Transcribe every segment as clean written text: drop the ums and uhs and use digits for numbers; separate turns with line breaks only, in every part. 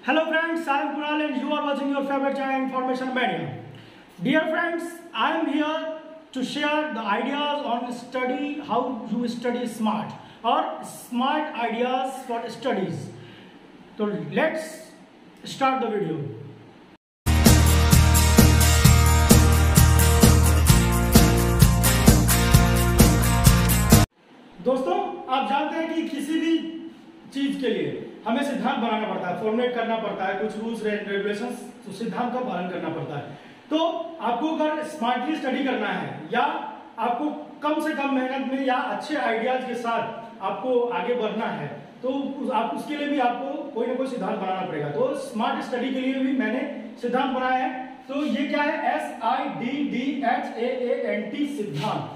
Hello friends, I am Kunal and you are watching your favorite channel Information Media. Dear friends, I am here to share the ideas on study, how you study smart or smart ideas for studies. So let's start the video. दोस्तों, आप जानते हैं कि किसी भी चीज के लिए हमें सिद्धांत बनाना पड़ता है, फॉर्मुलेट करना पड़ता है, कुछ रूल्स रेगुलेशंस, तो सिद्धांत का पालन करना पड़ता है। तो आपको अगर स्मार्टली स्टडी करना है या आपको कम से कम मेहनत में या अच्छे आइडियाज के साथ आपको आगे बढ़ना है, तो आप उसके लिए भी आपको कोई ना कोई सिद्धांत बनाना पड़ेगा। तो स्मार्ट स्टडी के लिए भी मैंने सिद्धांत बनाया है। तो ये क्या है? SIDDHAANT सिद्धांत।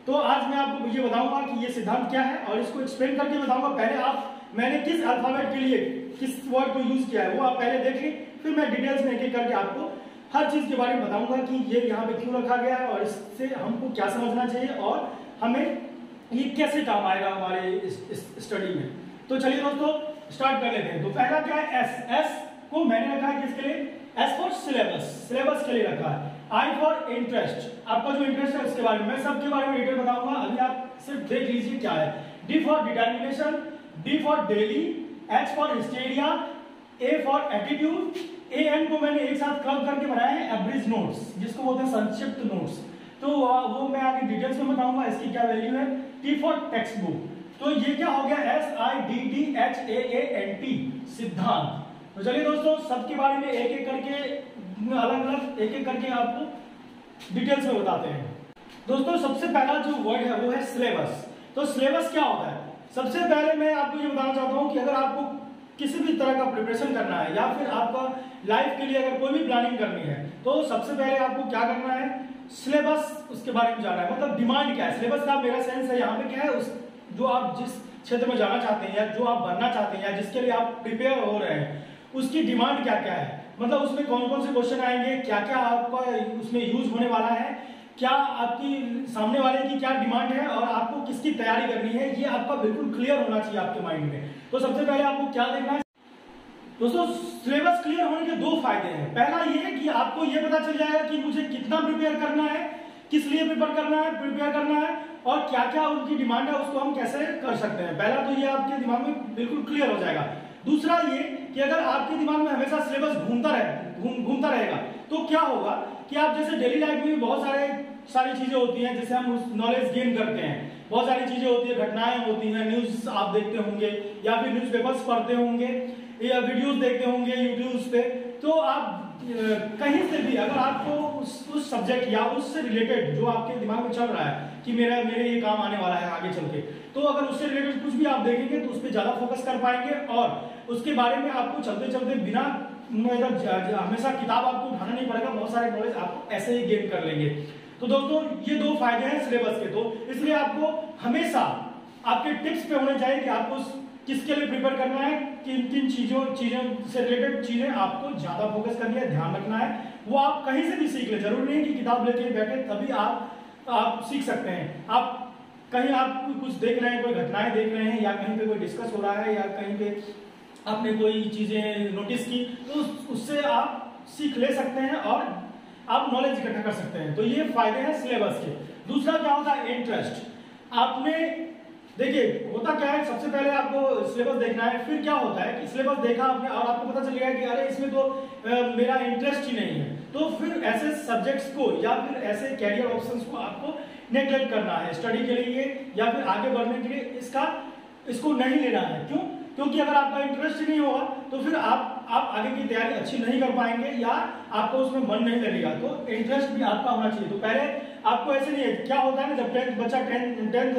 तो आज मैं आपको ये बताऊंगा कि ये सिद्धांत क्या है और इसको एक्सप्लेन करके बताऊंगा। पहले मैंने किस अल्फाबेट के लिए किस वर्ड को यूज किया है वो आप पहले देख लें, फिर मैं डिटेल्स में एक-एक करके आपको हर चीज के बारे में बताऊंगा कि ये यहाँ पे क्यों रखा गया है और इससे हमको क्या समझना चाहिए और हमें ये कैसे काम आएगा हमारे स्टडी में। तो चलिए दोस्तों स्टार्ट कर लेते हैं। तो पहला क्या है? एस को मैंने रखा है किसके लिए? एस फॉर सिलेबस के लिए रखा है। आई फॉर इंटरेस्ट, आपका जो इंटरेस्ट है उसके बारे में मैं सबके बारे में डिटेल बताऊंगा, अभी आप सिर्फ देख लीजिए क्या है। D for determination, D for daily, H for hysteria, A for attitude, AN को मैंने एक साथ क्लब करके बनाया है एवरेज नोट्स, जिसको बोलते हैं संक्षिप्त नोट्स। तो वो मैं आगे डिटेल्स में बताऊंगा इसकी क्या वैल्यू है। T for text book. तो ये क्या हो गया? SIDDHAANT सिद्धांत। तो चलिए दोस्तों सबके बारे में एक एक करके अलग-अलग एक-एक करके आपको डिटेल्स में बताते हैं। दोस्तों सबसे पहला जो वर्ड है वो है सिलेबस। तो सिलेबस क्या होता है? सबसे पहले मैं आपको ये बताना चाहता हूँ कि अगर आपको किसी भी तरह का प्रिपरेशन करना है या फिर आपका लाइफ के लिए अगर कोई भी प्लानिंग करनी है, तो सबसे पहले आपको क्या करना है? सिलेबस उसके बारे में जानना है। मतलब डिमांड क्या है सिलेबस का, मेरा सेंस है यहाँ पे क्या है, उस जो आप जिस क्षेत्र में जाना चाहते हैं या जो आप बनना चाहते हैं या जिसके लिए आप प्रिपेयर हो रहे हैं उसकी डिमांड क्या क्या है, मतलब उसमें कौन कौन से क्वेश्चन आएंगे, क्या क्या आपका उसमें यूज होने वाला है, क्या आपकी सामने वाले की क्या डिमांड है और आपको किसकी तैयारी करनी है, ये आपका बिल्कुल क्लियर होना चाहिए आपके माइंड में। तो सबसे पहले आपको क्या देखना है दोस्तों? सिलेबस क्लियर होने के दो फायदे हैं। पहला ये है कि आपको ये पता चल जाएगा कि मुझे कितना प्रिपेयर करना है, किस लिए प्रिपेयर करना है और क्या क्या उनकी डिमांड है, उसको हम कैसे कर सकते हैं। पहला तो ये आपके दिमाग में बिल्कुल क्लियर हो जाएगा। दूसरा ये कि अगर आपके दिमाग में हमेशा सिलेबस घूमता रहेगा तो क्या होगा कि आप जैसे डेली लाइफ में बहुत सारी चीजें होती हैं जिससे हम नॉलेज गेन करते हैं, बहुत सारी चीजें होती है, घटनाएं होती हैं, न्यूज आप देखते होंगे या फिर न्यूज़पेपर्स पढ़ते होंगे या वीडियोस देखते होंगे यूट्यूब पे। तो आप कहीं से भी अगर आपको उस सब्जेक्ट या उससे रिलेटेड जो आपके दिमाग में चल रहा है कि मेरे ये काम आने वाला है आगे चल के, तो अगर उससे रिलेटेड कुछ भी आप देखेंगे तो उस पर ज्यादा फोकस कर पाएंगे और उसके बारे में आपको चलते चलते बिना हमेशा किताब आपको उठाना नहीं पड़ेगा, बहुत सारे नॉलेज आप ऐसे ही गेन कर लेंगे। तो दोस्तों ये दो फायदे हैं सिलेबस के। तो इसलिए आपको हमेशा आपके टिप्स पे होने चाहिए कि आपको किसके लिए प्रिपेयर करना है, किन किन चीजों से रिलेटेड चीजें आपको ज्यादा फोकस करनी है, ध्यान रखना है। वो आप कहीं से भी सीख ले, जरूरी नहीं कि किताब लेके बैठे तभी आप सीख सकते हैं। आप कहीं आप कुछ देख रहे हैं, कोई घटनाएं देख रहे हैं या कहीं पे कोई डिस्कस हो रहा है या कहीं पे आपने कोई चीजें नोटिस की तो उससे आप सीख ले सकते हैं और आप नॉलेज इकट्ठा कर सकते हैं। तो ये फायदे हैं सिलेबस के। दूसरा क्या होता है? इंटरेस्ट। आपने देखिए होता क्या है, सबसे पहले आपको सिलेबस देखना है, फिर क्या होता है कि सिलेबस देखा आपने और आपको पता चल गया कि अरे इसमें तो मेरा इंटरेस्ट ही नहीं है, तो फिर ऐसे सब्जेक्ट्स को या फिर ऐसे कैरियर ऑप्शंस को आपको नेग्लेक्ट करना है स्टडी के लिए या फिर आगे बढ़ने के लिए इसको नहीं लेना है। क्यों? क्योंकि अगर आपका इंटरेस्ट ही नहीं होगा तो फिर आप आगे की तैयारी अच्छी नहीं कर पाएंगे या आपको उसमें मन नहीं लगेगा। तो इंटरेस्ट भी आपका होना चाहिए। तो पहले आपको ऐसे नहीं है, क्या होता है ना, जब बच्चा टेंथ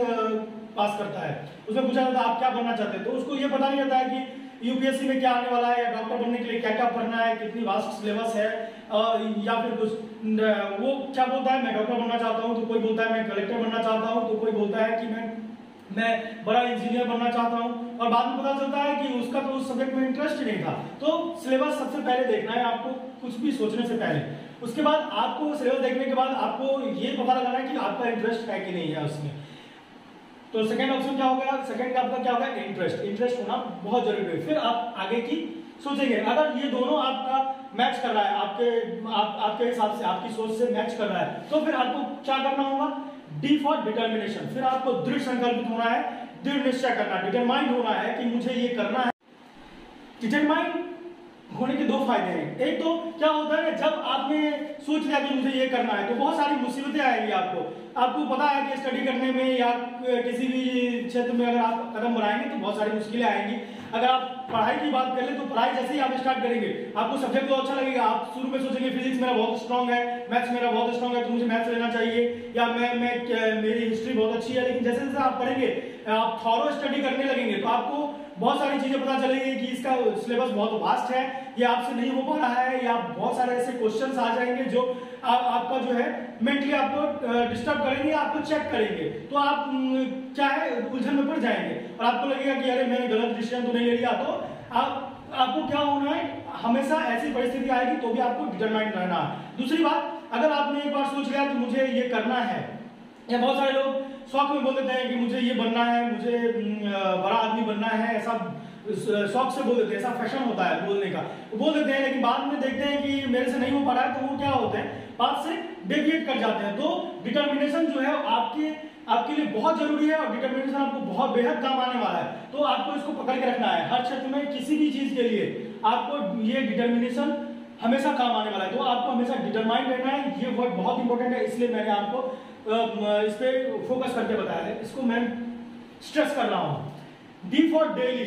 पास करता है उसमें पूछा जाता है आप क्या बनना चाहते हैं, तो उसको ये पता नहीं रहता है कि यूपीएससी में क्या आने वाला है या डॉक्टर बनने के लिए क्या क्या पढ़ना है, कितनी वास्ट सिलेबस है या फिर कुछ वो क्या बोलता है मैं डॉक्टर बनना चाहता हूँ, तो कोई बोलता है मैं कलेक्टर बनना चाहता हूँ, तो कोई बोलता है कि मैं बड़ा इंजीनियर बनना चाहता हूं और बाद में पता चलता है कि उसका तो उस सब्जेक्ट में इंटरेस्ट ही नहीं था। तो सिलेबस सबसे पहले देखना है आपको कुछ भी सोचने से पहले। उसके बाद आपको सिलेबस देखने के बाद आपको ये पता लगाना है कि आपका इंटरेस्ट है कि नहीं है उसमें। तो सेकंड ऑप्शन क्या हो गया, सेकंड का आपका क्या होगा, इंटरेस्ट। इंटरेस्ट होना बहुत जरूरी है, फिर आप आगे की सोचेंगे। अगर ये दोनों आपका मैच कर रहा है, आपके हिसाब से, आपकी सोच से मैच कर रहा है, तो फिर आपको क्या करना होगा, डी फॉर डिटर्मिनेशन। फिर आपको दृढ़ संकल्पित होना है, दृढ़ निश्चय करना, डिटरमाइंड होना है कि मुझे ये करना है। डिटरमाइंड होने के दो फायदे हैं। एक तो क्या होता है, जब आपने सोच लिया कि मुझे ये करना है, तो बहुत सारी मुसीबतें आएंगी आपको पता है कि स्टडी करने में या किसी भी क्षेत्र में अगर आप कदम बढ़ाएंगे तो बहुत सारी मुश्किलें आएंगी। अगर आप पढ़ाई की बात कर ले तो पढ़ाई जैसे ही आप स्टार्ट करेंगे, आपको सब्जेक्ट तो अच्छा लगेगा, आप शुरू में सोचेंगे फिजिक्स मेरा बहुत स्ट्रांग है, मैथ्स मेरा बहुत स्ट्रांग है, तो मुझे मैथ्स लेना चाहिए, या मेरी हिस्ट्री बहुत अच्छी है। लेकिन जैसे जैसे आप पढ़ेंगे, आप थॉरो स्टडी करने लगेंगे, तो आपको बहुत सारी चीजें पता चलेगी कि इसका सिलेबस बहुत वास्ट है, ये आपसे नहीं हो पा रहा है, या बहुत सारे ऐसे क्वेश्चंस आ जाएंगे जो आपका जो है मेंटली आपको डिस्टर्ब करेंगे, आपको चेक करेंगे, तो आप क्या है उलझन में पड़ जाएंगे और आपको लगेगा कि अरे मैंने गलत डिसीजन तो नहीं ले लिया। तो आपको क्या होना है, हमेशा ऐसी परिस्थिति आएगी तो भी आपको डिटरमाइंड रहना है। दूसरी बात, अगर आपने एक बार सोच लिया कि मुझे ये करना है, या बहुत सारे लोग शौक में बोल देते हैं कि मुझे ये बनना है, मुझे बड़ा आदमी बनना है, ऐसा शौक से बोल देते हैं, ऐसा फैशन होता है बोलने का, बोल देते हैं, लेकिन बाद में देखते हैं कि मेरे से नहीं हो पा रहा है, तो वो क्या होते हैं, बात से डेविएट कर जाते हैं। तो डिटर्मिनेशन जो है आपके लिए बहुत जरूरी है, और डिटर्मिनेशन आपको बहुत बेहद काम आने वाला है। तो आपको इसको पकड़ के रखना है, हर क्षेत्र में किसी भी चीज के लिए आपको ये डिटर्मिनेशन हमेशा काम आने वाला है। तो आपको हमेशा डिटरमाइंड रहना है, ये वर्ड बहुत इंपॉर्टेंट है, इसलिए मैंने आपको इस पे फोकस करके बताया है, इसको मैं स्ट्रेस कर रहा हूं। डी फॉर डेली,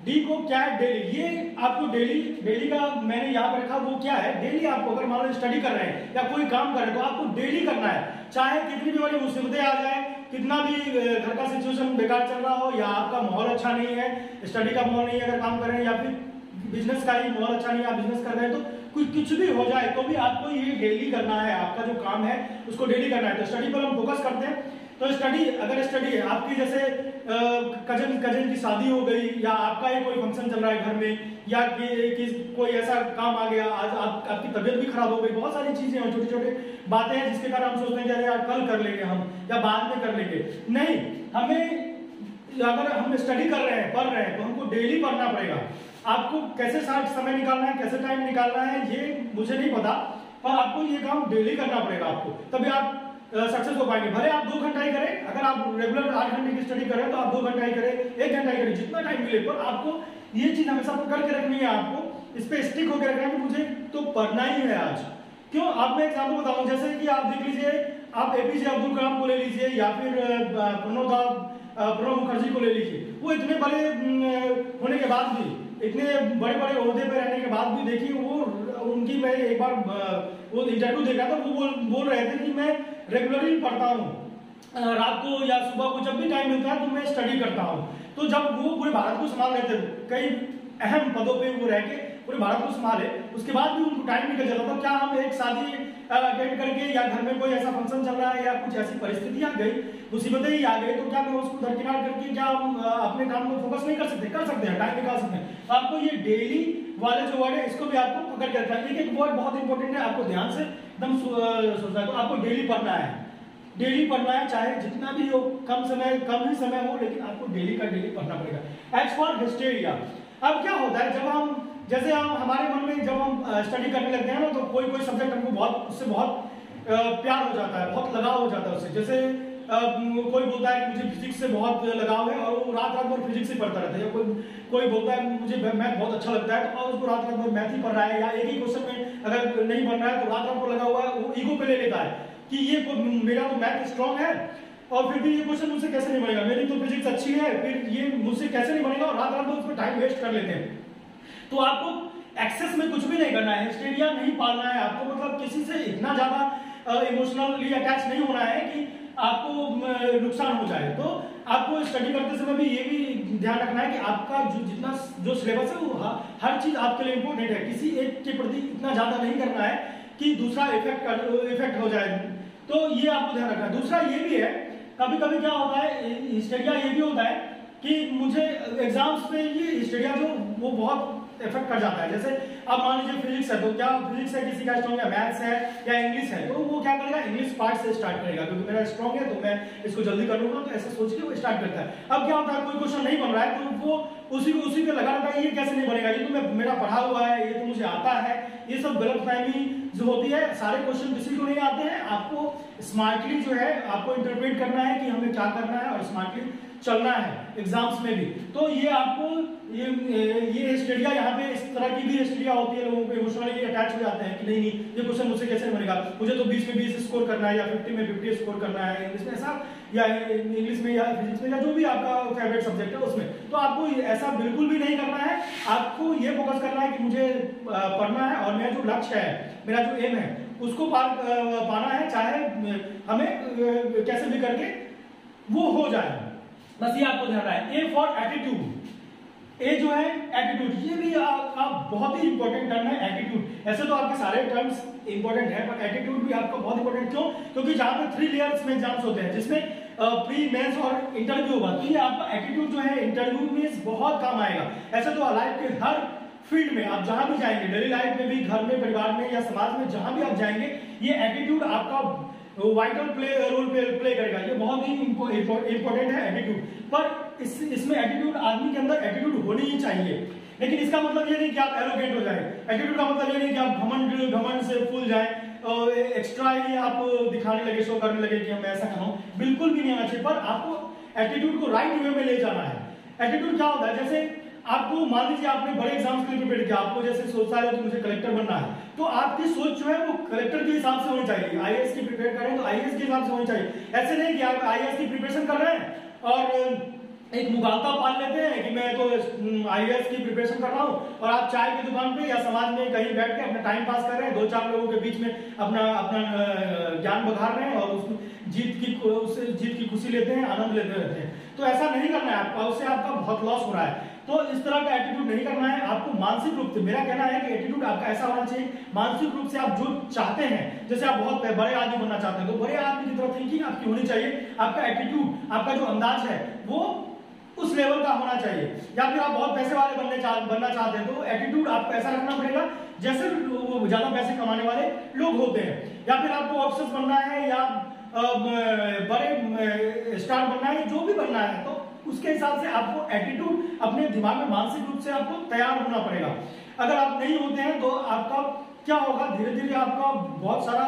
डी को क्या है, डेली। ये आपको डेली का मैंने यहाँ पे रखा, वो क्या है, डेली आपको अगर मान लो स्टडी कर रहे हैं या कोई काम कर रहे हैं, तो आपको डेली करना है, चाहे कितनी भी बड़ी मुसीबतें आ जाए, कितना भी घर का सिचुएशन बेकार चल रहा हो, या आपका माहौल अच्छा नहीं है, स्टडी का माहौल नहीं है अगर काम कर रहे हैं, या फिर बिजनेस का ही माहौल अच्छा नहीं है, आप बिजनेस कर रहे हैं, तो कुछ भी हो जाए तो भी आपको ये डेली करना है, आपका जो काम है उसको डेली करना है। तो स्टडी पर हम फोकस करते हैं। तो अगर स्टडी है आपकी, जैसे कजन की शादी हो गई, या आपका ही कोई फंक्शन चल रहा है घर में, या कोई ऐसा काम आ गया, आज आपकी तबीयत भी खराब हो गई, बहुत सारी चीजें हैं, छोटी छोटी बातें हैं जिसके कारण हम सोचते हैं कि अरे यार कल कर लेंगे हम, या बाद में कर लेंगे। नहीं, अगर हम स्टडी कर रहे हैं, पढ़ रहे हैं, तो हमको डेली पढ़ना पड़ेगा। आपको कैसे समय निकालना है, कैसे टाइम निकालना है, ये मुझे नहीं पता, पर आपको ये काम डेली करना पड़ेगा आपको, तभी आप सक्सेस हो पाएंगे। भले आप 2 घंटा ही करें, अगर आप रेगुलर 8 घंटे की स्टडी करें तो आप 2 घंटा ही करें, 1 घंटा ही करें, जितना टाइम मिले, पर आपको ये चीज हमेशा पकड़ के रखनी है, आपको इस पे स्टिक होकर रखना है कि मुझे तो पढ़ना ही है आज। क्यों, आप मैं एग्जाम्पल बताऊं, जैसे कि आप देख लीजिए, आप एपीजे अब्दुल कलाम को ले लीजिए, या फिर प्रणब मुखर्जी को ले लीजिए, वो इतने बड़े होने के बाद भी, इतने बड़े बड़े ओहदे पे रहने के बाद भी, देखिए उनकी मैं एक बार वो इंटरव्यू देखा था, वो बोल रहे थे कि मैं रेगुलरली पढ़ता हूँ, रात को या सुबह को जब भी टाइम मिलता है तो मैं स्टडी करता हूँ। तो जब वो पूरे भारत को संभाल रहे थे, कई अहम पदों पे वो रह के पूरे भारत को संभाले, उसके बाद भी उनको टाइम निकल जाता था। क्या हम एक शादी अटेंड करके, या घर में कोई ऐसा फंक्शन चल रहा है, या कुछ ऐसी परिस्थिति आ गई, मुसीबतें ही आ गई, तो क्या मैं उसको दरकिनार करके क्या हम अपने काम में फोकस नहीं कर सकते? कर सकते हैं, टाइम निकाल सकते हैं। आपको ये डेली वाले जो वर्ड है, इसको भी आपको पकड़ के रखना है। एक वर्ड बहुत इंपॉर्टेंट है, आपको ध्यान से एकदम सोचना है। तो आपको डेली पढ़ना है, डेली पढ़ना है, चाहे जितना भी हो, कम ही समय हो, लेकिन आपको डेली का डेली पढ़ना पड़ेगा। एज फॉर हिस्टेरिया, अब क्या होता है, जब हम जैसे हमारे मन में जब हम स्टडी करने लगते हैं ना, तो कोई सब्जेक्ट हमको उससे बहुत प्यार हो जाता है, बहुत लगाव हो जाता है उससे। जैसे कोई बोलता है कि मुझे फिजिक्स से बहुत लगाव है, और वो रात भर फिजिक्स ही पढ़ता रहता है, या कोई बोलता है मुझे मैथ बहुत अच्छा लगता है, और उसको रात भर मैथ ही पढ़ रहा है, या एक ही क्वेश्चन में अगर नहीं बन रहा है तो रात भर लगा हुआ है, वो ईगो पे ले लेता है कि ये मेरा तो मैथ स्ट्रॉन्ग है, और फिर भी ये क्वेश्चन मुझसे कैसे नहीं बनेगा, मेरी तो फिजिक्स अच्छी है, फिर ये मुझसे कैसे नहीं बनेगा, और रात रात उस पर टाइम वेस्ट कर लेते हैं। तो आपको एक्सेस में कुछ भी नहीं करना है, हिस्टेरिया नहीं पालना है आपको, मतलब किसी से इतना ज्यादा इमोशनली अटैच नहीं होना है कि आपको नुकसान हो जाए। तो आपको स्टडी करते समय भी ये भी ध्यान रखना है कि आपका जो सिलेबस है, वो हर चीज आपके लिए इंपॉर्टेंट है, किसी एक के प्रति इतना ज्यादा नहीं करना है कि दूसरा इफेक्ट हो जाए। तो ये आपको ध्यान रखना है। दूसरा ये भी है, कभी कभी क्या होता है, हिस्टेरिया ये भी होता है कि मुझे एग्जाम्स पे ये स्टडिया जो वो बहुत इफेक्ट कर जाता है। जैसे अब मान लीजिए फिजिक्स है, तो क्या फिजिक्स है किसी का स्ट्रॉन्ग, या मैथ्स है या इंग्लिश है, तो वो क्या करेगा, इंग्लिश पार्ट से स्टार्ट करेगा, क्योंकि मेरा स्ट्रॉन्ग है तो मैं इसको जल्दी कर लूंगा, तो ऐसे सोच के वो स्टार्ट करता है। अब क्या होता है, कोई क्वेश्चन नहीं बन रहा है तो वो उसी पे लगा रहता है, ये कैसे नहीं बनेगा, ये तो मेरा पढ़ा हुआ है, ये तो मुझे आता है। ये सब गलतफहमी जो होती है, सारे क्वेश्चन किसी को नहीं आते हैं। आपको स्मार्टली जो है आपको इंटरप्रेट करना है कि हमें क्या करना है और स्मार्टली चलना है एग्जाम्स में भी। तो ये आपको ये स्टडिया, यहाँ पे इस तरह की भी स्टडिया होती है, लोगों को इमोशनली अटैच हो जाते हैं कि नहीं ये क्वेश्चन मुझसे कैसे बनेगा, मुझे तो 20 में 20 स्कोर करना है या 50 में 50 स्कोर करना है, इंग्लिश में ऐसा, या इंग्लिश में या फिजिक्स में या जो भी आपका फेवरेट सब्जेक्ट है उसमें। तो आपको ऐसा बिल्कुल भी नहीं करना है। आपको ये फोकस करना है कि मुझे पढ़ना है और मेरा जो लक्ष्य है, मेरा जो एम है उसको पाना है, चाहे हमें कैसे भी करके वो हो जाए। बस ये आपको ध्यान रखना है। ए फॉर एटीट्यूड, ए जो है एटीट्यूड, ये भी आपका बहुत ही इंपॉर्टेंट टर्म है एटीट्यूड। ऐसे तो आपके सारे टर्म्स इंपॉर्टेंट है, पर एटीट्यूड भी आपका बहुत इंपॉर्टेंट। क्यों? क्योंकि जहां पे 3 लेयर्स में एग्जाम्स होते हैं, जिसमें प्री, मेंस और इंटरव्यू होगा, तो ये आपका एटीट्यूड जो है इंटरव्यू में बहुत काम आएगा। ऐसे तो लाइफ के हर फील्ड में आप जहां भी जाएंगे, डेली लाइफ में भी, घर में, परिवार में या समाज में, जहां भी आप जाएंगे, ये एटीट्यूड आपका वाइटल रोल प्ले करेगा। ये बहुत ही इंपॉर्टेंट है एटीट्यूड। पर इसमें एटीट्यूड, आदमी के अंदर एटीट्यूड होनी ही चाहिए। लेकिन इसका मतलब ये नहीं कि आप एरोगेंट हो जाए। एटीट्यूड का मतलब ये नहीं कि आप घमंड से फूल जाए और एक्स्ट्रा ही आप दिखाने लगे, शो करने लगे कि मैं ऐसा कर रहा हूं। बिल्कुल भी नहीं आना चाहिए। पर आपको एटीट्यूड को राइट वे में ले जाना है। एटीट्यूड क्या होता है, जैसे आपको मान लीजिए आपने बड़े एग्जाम्स के लिए प्रिपेयर किया, आपको जैसे सोचा है कि मुझे कलेक्टर बनना है, तो आपकी सोच जो है वो कलेक्टर के हिसाब से होनी चाहिए। आईएएस की प्रिपेयर करें तो आईएएस के हिसाब से होनी चाहिए। ऐसे नहीं कि आप आईएएस की प्रिपरेशन कर रहे हैं और एक मुगालता पाल लेते हैं कि मैं तो आईएएस की प्रिपरेशन कर रहा हूं, और आप चाय की दुकान पे या समाज में कहीं बैठ के अपना टाइम पास कर रहे हैं, 2-4 लोगों के बीच में अपना ज्ञान बघार रहे हैं और उसमें जीत की खुशी लेते हैं, आनंद लेते रहते हैं। तो ऐसा नहीं करना है आपका, उससे आपका बहुत लॉस हो रहा है। तो इस तरह का एटीट्यूड नहीं करना है आपको। मानसिक रूप से मेरा कहना है कि एटीट्यूड आपका ऐसा होना चाहिए, मानसिक रूप से आप जो चाहते हैं, जैसे आप बहुत बड़े आदमी बनना चाहते हैं, तो बड़े आदमी की तरह थिंकिंग आपकी होनी चाहिए। आपका एटीट्यूड, आपका जो अंदाज है वो उस लेवल का होना चाहिए। या फिर आप बहुत पैसे वाले बनना चाहते हैं, तो एटीट्यूड आपको ऐसा रखना पड़ेगा जैसे वो ज्यादा पैसे कमाने वाले लोग होते हैं। या फिर आपको ऑफिसर बनना है या बड़े स्टार बनना है, जो भी बनना है, तो उसके हिसाब से आपको एटीट्यूड अपने दिमाग में मानसिक रूप से आपको तैयार होना पड़ेगा। अगर आप नहीं होते हैं तो आपका क्या होगा, धीरे धीरे आपका बहुत सारा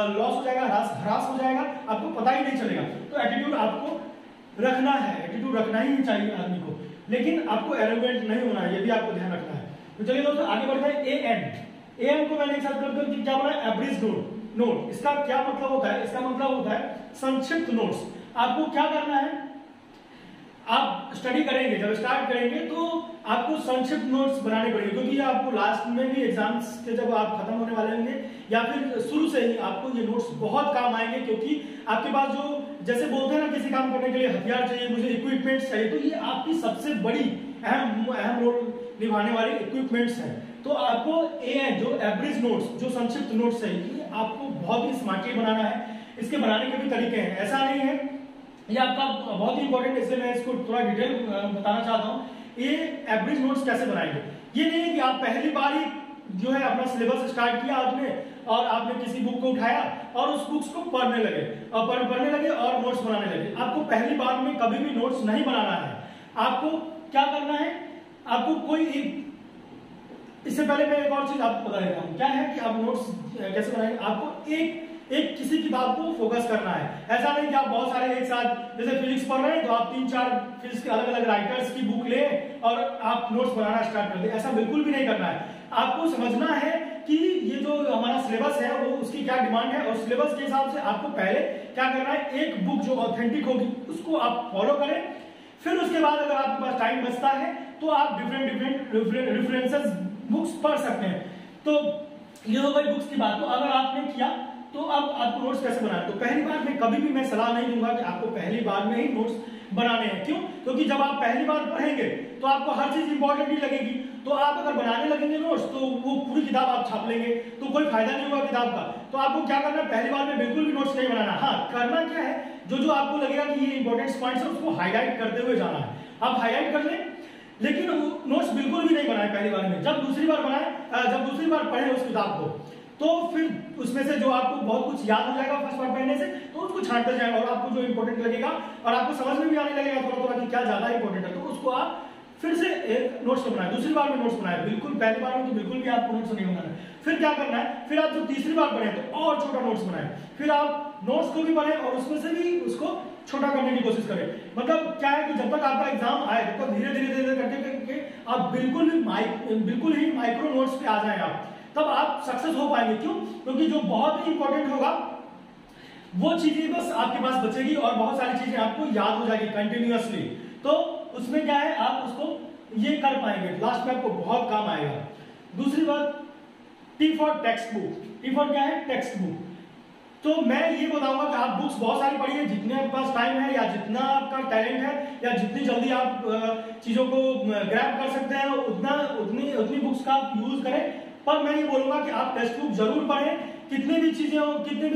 लॉस हो जाएगा, ह्रास हो जाएगा, आपको पता ही नहीं चलेगा। तो एटीट्यूड आपको रखना है, एटीट्यूड रखना ही चाहिए आदमी को, लेकिन आपको एरोगेंट नहीं होना है, ये भी आपको ध्यान रखना है। तो चलिए दोस्तों आगे बढ़ते हैं। एएन को मैंने एक साथ करके क्या बोला, एवरेज नोट। इसका क्या मतलब होता है, इसका मतलब होता है संक्षिप्त नोट्स। आपको क्या करना है, आप स्टडी करेंगे, जब स्टार्ट करेंगे तो आपको संक्षिप्त नोट्स बनाने पड़ेंगे, क्योंकि ये आपको लास्ट में भी एग्जाम्स के जब आप खत्म होने वाले होंगे या फिर शुरू से ही आपको ये नोट्स बहुत काम आएंगे। क्योंकि आपके पास जो, जैसे बोलते हैं ना, किसी काम करने के लिए हथियार चाहिए, मुझे इक्विपमेंट्स चाहिए, तो ये आपकी सबसे बड़ी अहम रोल निभाने वाली इक्विपमेंट्स हैं। तो आपको एएन जो एवरेज नोट्स, जो संक्षिप्त नोट्स है, ये आपको बहुत ही स्मार्टली बनाना है। इसके बनाने के भी तरीके हैं, ऐसा नहीं है, ये आपका बहुत ही इंपॉर्टेंट, इसलिए मैं इसको थोड़ा डिटेल बताना चाहता हूँ। ये एवरेज नोट्स कैसे बनाएंगे, ये नहीं है कि आप पहली बार ही जो है अपना सिलेबस स्टार्ट किया आपने और आपने किसी बुक को उठाया और उस बुक्स को पढ़ने लगे और नोट्स बनाने लगे। आपको पहली बार में कभी भी नोट्स नहीं बनाना है। आपको क्या करना है, आपको कोई इससे पहले मैं एक और चीज आपको बता देता हूँ, क्या है कि आप नोट्स कैसे बनाएंगे। आपको एक किसी किताब को फोकस करना है। ऐसा नहीं कि आप बहुत सारे एक साथ, जैसे फिजिक्स पढ़ रहे हैं तो आप 3-4 फिजिक्स के अलग अलग राइटर्स की बुक ले और आप नोट्स बनाना स्टार्ट कर दे, ऐसा बिल्कुल भी नहीं करना है। आपको समझना है कि ये जो हमारा सिलेबस है वो उसकी क्या डिमांड है, और सिलेबस के हिसाब से आपको पहले क्या करना है, एक बुक जो ऑथेंटिक होगी उसको आप फॉलो करें। फिर उसके बाद अगर आपके पास टाइम बचता है तो आप डिफरेंट रेफरेंसेस बुक्स पढ़ सकते हैं। तो ये हो गई बुक्स की बात। तो अगर आपने किया तो अब आपको नोट्स कैसे बनाए, तो पहली बार में कभी भी मैं सलाह नहीं दूंगा कि आपको पहली बार में ही नोट्स बनाने हैं। क्यों? क्योंकि जब आप पहली बार पढ़ेंगे तो आपको हर चीज इंपॉर्टेंट ही लगेगी। तो आप अगर बनाने लगेंगे नोट्स तो वो पूरी किताब आप छाप लेंगे, तो कोई फायदा नहीं होगा किताब का। तो आपको क्या करना है, पहली बार में बिल्कुल भी नोट्स नहीं बनाना। हाँ, करना क्या है, जो आपको लगेगा कि ये इंपॉर्टेंट पॉइंट्स है उसको हाईलाइट करते हुए जाना है। आप हाईलाइट कर लें, लेकिन नोट्स बिल्कुल भी नहीं बनाए पहली बार में। जब दूसरी बार बनाए, जब दूसरी बार पढ़े उस किताब को, तो फिर उसमें से जो आपको बहुत कुछ याद हो जाएगा फर्स्ट बार पढ़ने से, तो उसको छांटते जाएगा और आपको जो इंपॉर्टेंट लगेगा और आपको समझ में भी आने लगेगा थोड़ा थोड़ा कि क्या ज्यादा इंपॉर्टेंट है, तो उसको आप फिर से एक नोट्स बनाए, दूसरी बार में नोट्स बनाए। बिल्कुल पहली बार में तो बिल्कुल भी आपको नोट्स नहीं बनाना है। फिर क्या करना है, फिर आप जब तीसरी बार पढ़े तो और छोटा नोट्स बनाए, फिर आप नोट्स को भी पढ़े और उसमें से भी उसको छोटा करने की कोशिश करें। मतलब क्या है कि जब तक आपका एग्जाम आए तब तक धीरे धीरे धीरे करके आप बिल्कुल ही माइक्रो नोट्स पे आ जाए आप, तब आप सक्सेस हो पाएंगे। क्यों? क्योंकि जो बहुत ही इंपॉर्टेंट होगा वो चीजें बस आपके पास बचेगी और बहुत सारी चीजें आपको याद हो जाएगी कंटिन्यूअसली। तो उसमें क्या है, आप उसको ये कर पाएंगे, लास्ट में आपको बहुत काम आएगा। दूसरी बात, T for text book. T for क्या है? Text book. तो मैं ये बताऊंगा कि आप बुक्स बहुत सारी पढ़िए, जितने आपके पास टाइम है या जितना आपका टैलेंट है या जितनी जल्दी आप चीजों को ग्रैब कर सकते हैं उतनी बुक्स का आप यूज करें। पर मैं ये बोलूंगा कि आप टेक्स्ट बुक जरूर पढ़ें। कितनी भी चीजें हो, कितनी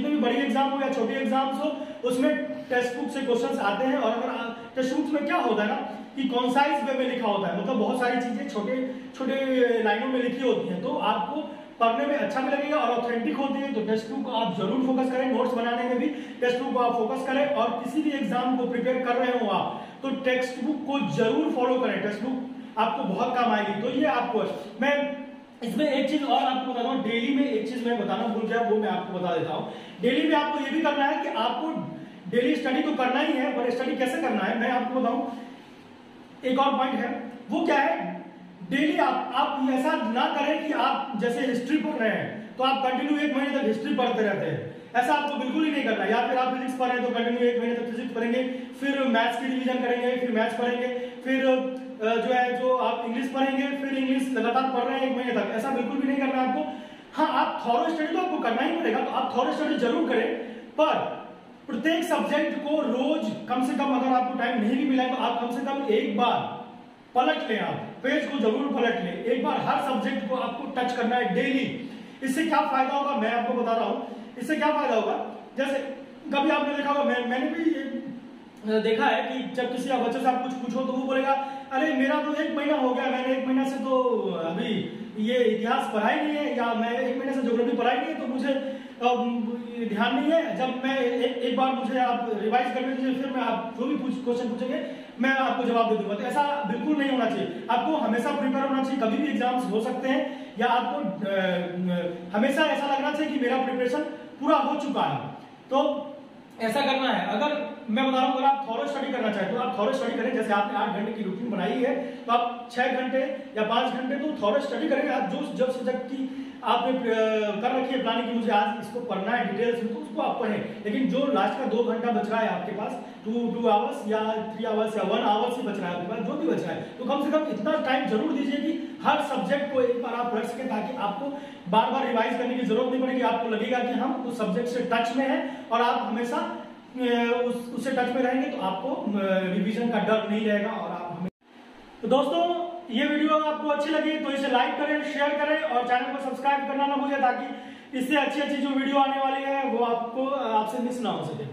भी बड़ी एग्जाम हो या छोटी एग्जाम्स हो, उसमें टेक्स्ट बुक से क्वेश्चंस आते हैं। और अगर टेक्स्ट बुक में क्या होता है ना कि कॉन्साइज वे में लिखा होता है, मतलब बहुत सारी चीजें छोटे छोटे लाइनों में लिखी होती हैं, तो आपको पढ़ने में अच्छा भी लगेगा और ऑथेंटिक होती है। तो टेक्स्ट बुक को आप जरूर फोकस करें, नोट्स बनाने में भी टेक्स्ट बुक को आप फोकस करें। और किसी भी एग्जाम को प्रिपेयर कर रहे हो आप, तो टेक्स्ट बुक को जरूर फॉलो करें। टेक्स्ट बुक आपको बहुत काम आएगी। तो ये आपको मैं इसमें एक चीज और आपको बताता हूँ, डेली में एक चीज मैं बताना भूल गया, वो मैं आपको बता देता हूँ। डेली में आपको ये भी करना है कि आपको डेली स्टडी तो करना ही है, पर स्टडी कैसे करना है मैं आपको बताऊं। एक और पॉइंट है, वो क्या है, डेली आप ऐसा ना करें कि आप जैसे हिस्ट्री पढ़ रहे हैं तो आप कंटिन्यू 1 महीने तक हिस्ट्री पढ़ते रहते हैं, ऐसा आपको बिल्कुल ही नहीं करना। या फिर आप फिजिक्स पढ़ रहे हैं तो कंटिन्यू 1 महीने तक फिजिक्स पढ़ेंगे, फिर मैथ्स की रिवीजन करेंगे, फिर मैथ्स पढ़ेंगे, फिर जो आप इंग्लिश पढ़ेंगे, फिर इंग्लिश लगातार पढ़ रहे हैं 1 महीने तक, ऐसा बिल्कुल भी नहीं करना है आपको। हाँ, आप थॉरो स्टडी तो आपको करना ही पड़ेगा, तो आप थॉरो स्टडी जरूर करें, पर प्रत्येक सब्जेक्ट को रोज कम से कम, अगर आपको टाइम नहीं भी मिला तो आप कम से कम एक बार पलट लें, आप पेज को जरूर पलट लें, एक बार हर सब्जेक्ट को आपको टच करना है डेली। इससे क्या फायदा होगा मैं आपको बता रहा हूं। इससे क्या फायदा होगा, जैसे कभी आपने देखा होगा, मैंने भी देखा है कि जब किसी बच्चे से आप कुछ पूछो तो वो बोलेगा, अरे मेरा तो 1 महीना हो गया, मैंने 1 महीना से तो अभी ये इतिहास पढ़ा ही नहीं है, या मैं 1 महीने से ज्योग्राफी पढ़ाई नहीं है, तो मुझे ध्यान नहीं है। जब मैं एक बार मुझे आप रिवाइज करने दीजिए, फिर मैं आप जो भी क्वेश्चन पूछेंगे मैं आपको जवाब दे दूंगा। तो ऐसा बिल्कुल नहीं होना चाहिए, आपको हमेशा प्रिपेयर होना चाहिए। कभी भी एग्जाम्स हो सकते हैं, या आपको हमेशा ऐसा लगना चाहिए कि मेरा प्रिपरेशन पूरा हो चुका है, तो ऐसा करना है। अगर मैं बता रहा हूं, अगर आप थॉरो स्टडी करना चाहते तो आप थॉरो स्टडी करें। जैसे आपने 8 घंटे की रूटीन बनाई है, तो आप 6 घंटे या 5 घंटे तो थॉरो स्टडी करेंगे। आप जो सब्जेक्ट की आपने कर रखी है प्लानिंग कि मुझे आज इसको पढ़ना है डिटेल्स में, तो उसको आप पढ़ें। लेकिन जो लास्ट का 2 घंटा बच रहा है आपके पास, 2 आवर्स या 3 आवर्स या 1 आवर्स ही बच रहा है आपके पास, जो भी बच रहा है, तो कम से कम इतना टाइम जरूर दीजिए कि हर सब्जेक्ट को एक बार आप पढ़ सकें, ताकि आपको बार बार रिवाइज करने की जरूरत नहीं पड़ेगी। आपको लगेगा कि हम उस सब्जेक्ट से टच में हैं और आप हमेशा उससे टच में रहेंगे, तो आपको रिवीजन का डर नहीं रहेगा। और आप हमें तो दोस्तों, ये वीडियो आपको अच्छी लगी तो इसे लाइक करें, शेयर करें और चैनल को सब्सक्राइब करना ना भूलें, ताकि इससे अच्छी अच्छी जो वीडियो आने वाली है वो आपको आपसे मिस ना हो सके।